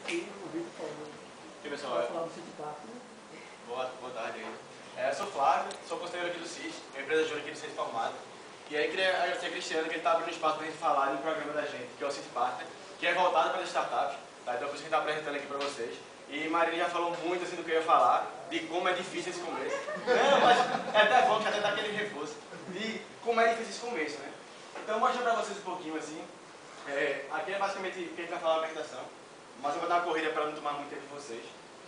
E o Vitor falou. E pessoal, Vai falar do City Park, né? boa tarde aí. Eu sou Flávio, sou conselheiro aqui do CIS, minha empresa júnior aqui do Centro Informática. E aí queria agradecer a Cristiano que ele está abrindo espaço para a gente falar de um programa da gente, que é o City Partner, que é voltado para as startups, tá? Então por isso que a gente está apresentando aqui para vocês. E Marília já falou muito assim do que eu ia falar, de como é difícil esse começo. Não, mas é até bom que até dá aquele reforço, de como é difícil esse começo, né? Então vou mostrar para vocês um pouquinho assim. Aqui é basicamente o que a gente vai falar na apresentação, mas eu vou dar uma corrida para não tomar muito tempo de vocês.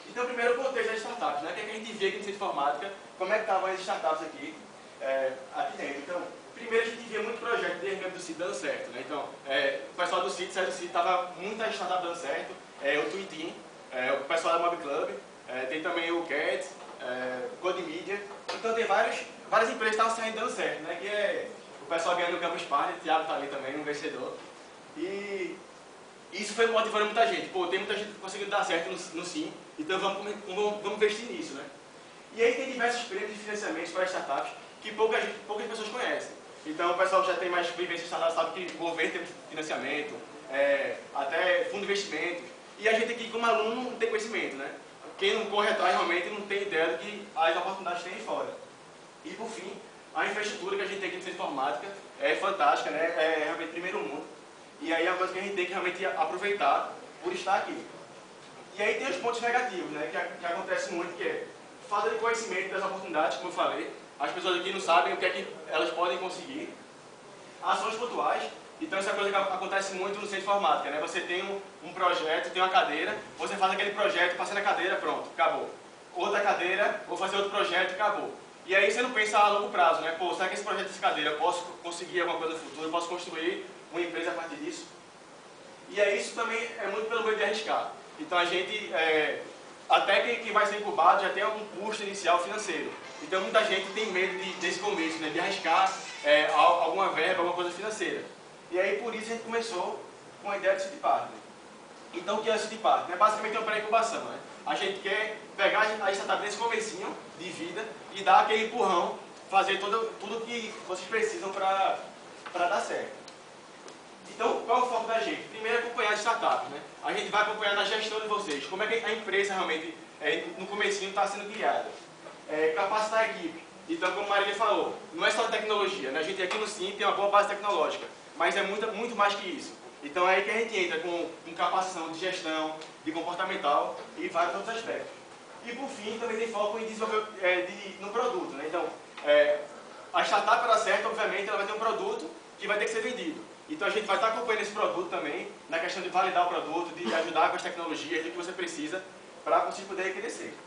Então, primeiro o contexto das startups, né? O que a gente via aqui no Centro Informática, como é que estavam as startups aqui dentro. Então, primeiro a gente via muito projeto de desenvolvimento do site dando certo, né? Então, o pessoal do site, saiu do site, estava muita startup dando certo, o Tweetin, o pessoal da Mob Club, tem também o Cats, Code Media, então tem várias empresas que estavam saindo dando certo, né? Que é o pessoal ganhando o Campus Party, o Thiago está ali também, um vencedor. E isso foi motivando muita gente. Pô, tem muita gente conseguindo dar certo no Sim, então vamos investir nisso, né? E aí tem diversos prêmios de financiamentos para startups que poucas pessoas conhecem. Então o pessoal que já tem mais vivência em startups sabe que o governo tem financiamento, até fundo de investimentos. E a gente aqui como aluno não tem conhecimento, né? Quem não corre atrás realmente não tem ideia do que as oportunidades têm aí fora. E por fim, a infraestrutura que a gente tem aqui no Centro Informática é fantástica, né? É realmente primeiro mundo. E aí é uma coisa que a gente tem que realmente aproveitar por estar aqui. E aí tem os pontos negativos, né, que acontece muito, que é falta de conhecimento das oportunidades, como eu falei. As pessoas aqui não sabem o que é que elas podem conseguir. Ações pontuais. Então essa coisa que acontece muito no Centro Informática, né? Você tem um projeto, tem uma cadeira, você faz aquele projeto, passa na cadeira, pronto, acabou. Outra cadeira, vou fazer outro projeto, acabou. E aí você não pensa a longo prazo, né? Pô, será que esse projeto dessa cadeira eu posso conseguir alguma coisa no futuro, eu posso construir uma empresa a partir disso? E aí isso também é muito pelo medo de arriscar. Então a gente, até que vai ser incubado, já tem algum custo inicial financeiro. Então muita gente tem medo desse começo, né? De arriscar alguma verba, alguma coisa financeira. E aí por isso a gente começou com a ideia do City Partner. Então o que é o City Partner? É basicamente uma pré-incubação, né? A gente quer pegar a startup nesse comecinho de vida e dar aquele empurrão, fazer tudo que vocês precisam para dar certo. Então, qual é o foco da gente? Primeiro, acompanhar as startups, né? A gente vai acompanhar na gestão de vocês, como é que a empresa realmente, no comecinho, está sendo criada. Capacitar a equipe. Então, como a Marília falou, não é só tecnologia, né? A gente aqui no Sim tem uma boa base tecnológica, mas é muito mais que isso. Então, é aí que a gente entra com capacitação de gestão, de comportamental e vários outros aspectos. E, por fim, também tem foco em desenvolver no produto, né? Então, a startup, para dar certo, obviamente, ela vai ter um produto que vai ter que ser vendido. Então a gente vai estar acompanhando esse produto também, na questão de validar o produto, de ajudar com as tecnologias, do que você precisa para você poder crescer.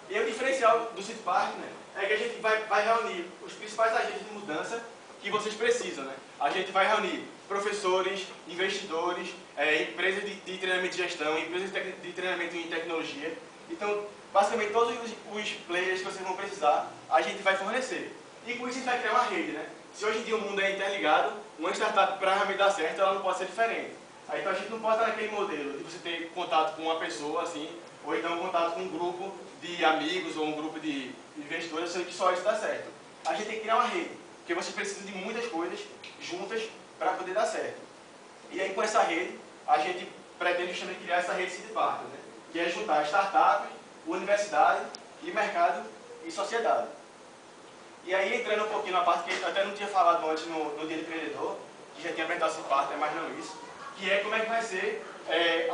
E o diferencial do City Partner é que a gente vai reunir os principais agentes de mudança que vocês precisam, né? A gente vai reunir professores, investidores, empresas de treinamento de gestão, empresas de treinamento em tecnologia. Então, basicamente todos os players que vocês vão precisar, a gente vai fornecer. E com isso a gente vai criar uma rede, né? Se hoje em dia o mundo é interligado, uma startup para realmente dar certo, ela não pode ser diferente. Aí, então a gente não pode estar naquele modelo de você ter contato com uma pessoa assim, ou então contato com um grupo de amigos ou um grupo de investidores, sendo que só isso dá certo. A gente tem que criar uma rede, porque vocês precisam de muitas coisas juntas para poder dar certo. E aí com essa rede, a gente pretende justamente criar essa rede City Partner, né? Que é juntar startups, universidade e mercado e sociedade. E aí, entrando um pouquinho na parte que eu até não tinha falado antes no Dia do Empreendedor, que já tinha apresentado esse partner, mas não isso, que é como é que vai ser,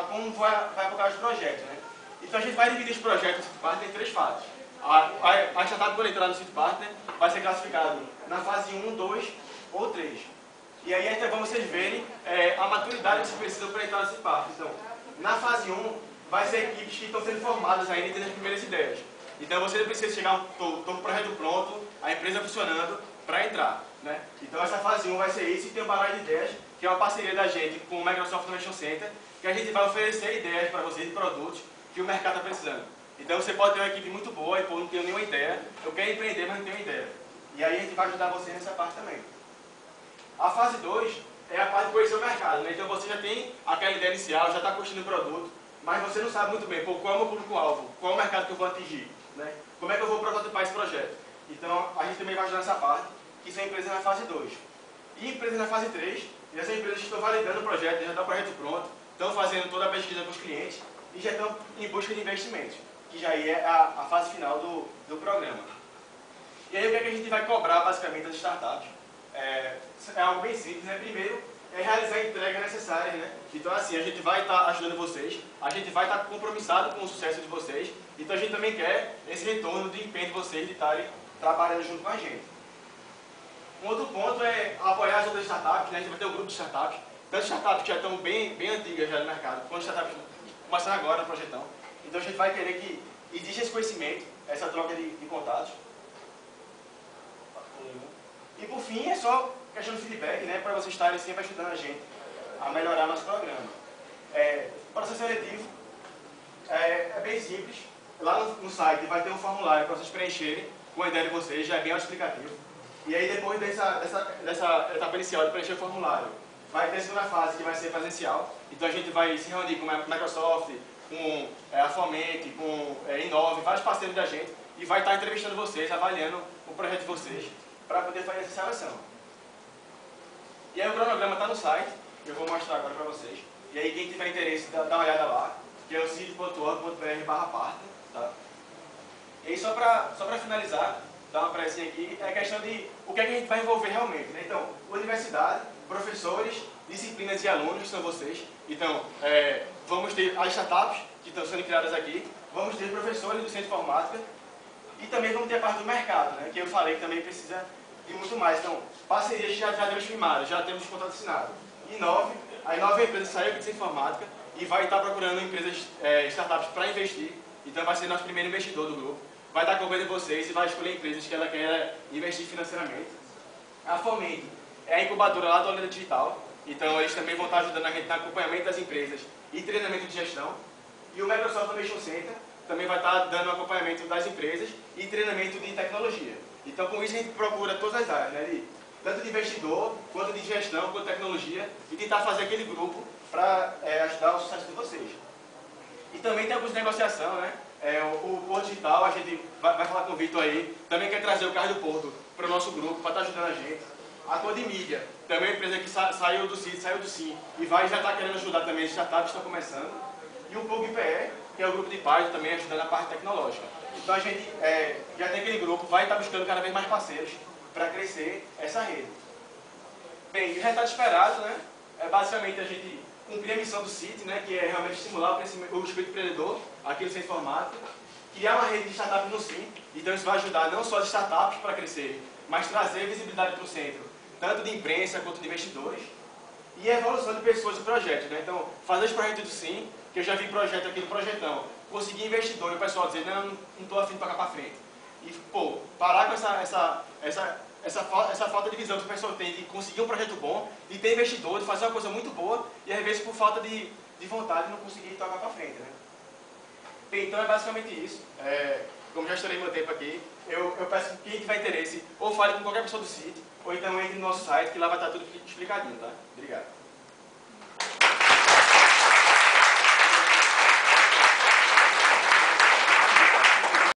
como vai focar os projetos, né? Então a gente vai dividir os projetos do City Partner em 3 fases. A startup, por entrar no City Partner, vai ser classificado na fase 1, 2 ou 3. E aí até vamos vocês verem a maturidade que vocês precisam para entrar no City Partner. Então, na fase 1, vai ser equipes que estão sendo formadas ainda e tendo as primeiras ideias. Então você precisa chegar com o projeto pronto, a empresa funcionando, para entrar, né? Então essa fase 1 vai ser isso, e tem um baralho de ideias, que é uma parceria da gente com o Microsoft Innovation Center, que a gente vai oferecer ideias para vocês de produtos que o mercado está precisando. Então você pode ter uma equipe muito boa e, pô, não tenho nenhuma ideia, eu quero empreender, mas não tenho ideia. E aí a gente vai ajudar você nessa parte também. A fase 2 é a parte de conhecer o mercado, né? Então você já tem aquela ideia inicial, já está construindo o produto, mas você não sabe muito bem, pô, qual é o meu público-alvo, qual é o mercado que eu vou atingir, né? Como é que eu vou prototipar esse projeto? Então, a gente também vai ajudar nessa parte, que são empresas na fase 2. E empresas na fase 3, já são empresas que estão validando o projeto, já está o projeto pronto, estão fazendo toda a pesquisa com os clientes e já estão em busca de investimentos, que já é a fase final do programa. E aí o que é que a gente vai cobrar basicamente das startups? É algo bem simples, né? Primeiro, é realizar a entrega necessária, né? Então assim, a gente vai estar ajudando vocês, a gente vai estar compromissado com o sucesso de vocês, então a gente também quer esse retorno de empenho de vocês de estarem trabalhando junto com a gente. Um outro ponto é apoiar as outras startups, né? A gente vai ter um grupo de startups, tantas startups que já estão bem antigas já no mercado, quanto startups começando agora no projetão. Então a gente vai querer que exista esse conhecimento, essa troca de contatos. E por fim, é só questão de feedback, né, para vocês estarem sempre ajudando a gente a melhorar nosso programa. O processo seletivo é bem simples. Lá no site vai ter um formulário para vocês preencherem com a ideia de vocês, já é bem explicativo. E aí depois dessa etapa inicial de preencher o formulário, vai ter a segunda fase que vai ser presencial. Então a gente vai se reunir com a Microsoft, com a Fomente, com a Inove, vários parceiros da gente, e vai estar entrevistando vocês, avaliando o projeto de vocês, para poder fazer essa seleção. E aí o cronograma está no site, eu vou mostrar agora para vocês. E aí quem tiver interesse, dá uma olhada lá, que é o cid.org.br/partner, tá? E aí só para finalizar, dar uma presinha aqui, é a questão de o que é que a gente vai envolver realmente, né? Então, universidade, professores, disciplinas e alunos, que são vocês. Então, vamos ter as startups que estão sendo criadas aqui, vamos ter professores do Centro de Informática e também vamos ter a parte do mercado, né? Que eu falei que também precisa de muito mais. Então, parcerias já temos firmadas, já temos contrato assinado. A Inove é uma empresa que saiu aqui do Centro de Informática e vai estar procurando empresas, startups para investir. Então, vai ser nosso primeiro investidor do grupo. Vai estar acompanhando vocês e vai escolher empresas que ela quer investir financeiramente. A Fomente é a incubadora lá do Olinda Digital. Então, eles também vão estar ajudando a gente no acompanhamento das empresas e treinamento de gestão. E o Microsoft Innovation Center também vai estar dando acompanhamento das empresas e treinamento de tecnologia. Então, com isso, a gente procura todas as áreas, né? Tanto de investidor, quanto de gestão, quanto de tecnologia, e tentar fazer aquele grupo para ajudar o sucesso de vocês. E também tem alguns de negociação, né? O Porto Digital, a gente vai falar com o Vitor aí, também quer trazer o carro do Porto para o nosso grupo, para estar ajudando a gente. A Codemídia, também é uma empresa que saiu do CID, saiu do SIM, e já está querendo ajudar também as startups que estão começando. E o PUG-PE, que é o grupo de Python, também ajudando a parte tecnológica. Então a gente já tem aquele grupo, vai estar buscando cada vez mais parceiros para crescer essa rede. Bem, o resultado esperado, né, é basicamente a gente cumprir a missão do CIT, né, que é realmente estimular o espírito empreendedor aqui no Centro de Informática, criar uma rede de startups no SIM. Então isso vai ajudar não só as startups para crescer, mas trazer visibilidade para o centro, tanto de imprensa quanto de investidores. E a evolução de pessoas e projetos, né? Então, fazer os projetos do SIM, que eu já vi projeto aqui no Projetão, conseguir investidor e o pessoal dizer, não estou afim de tocar para frente. E, pô, parar com essa falta de visão que o pessoal tem de conseguir um projeto bom, de ter investidor, de fazer uma coisa muito boa, e às vezes por falta de vontade não conseguir tocar para frente, né? Bem, então é basicamente isso. Como já estourei meu tempo aqui, eu peço que quem tiver interesse, ou fale com qualquer pessoa do sítio, ou então entre no nosso site, que lá vai estar tudo explicadinho, tá? Obrigado.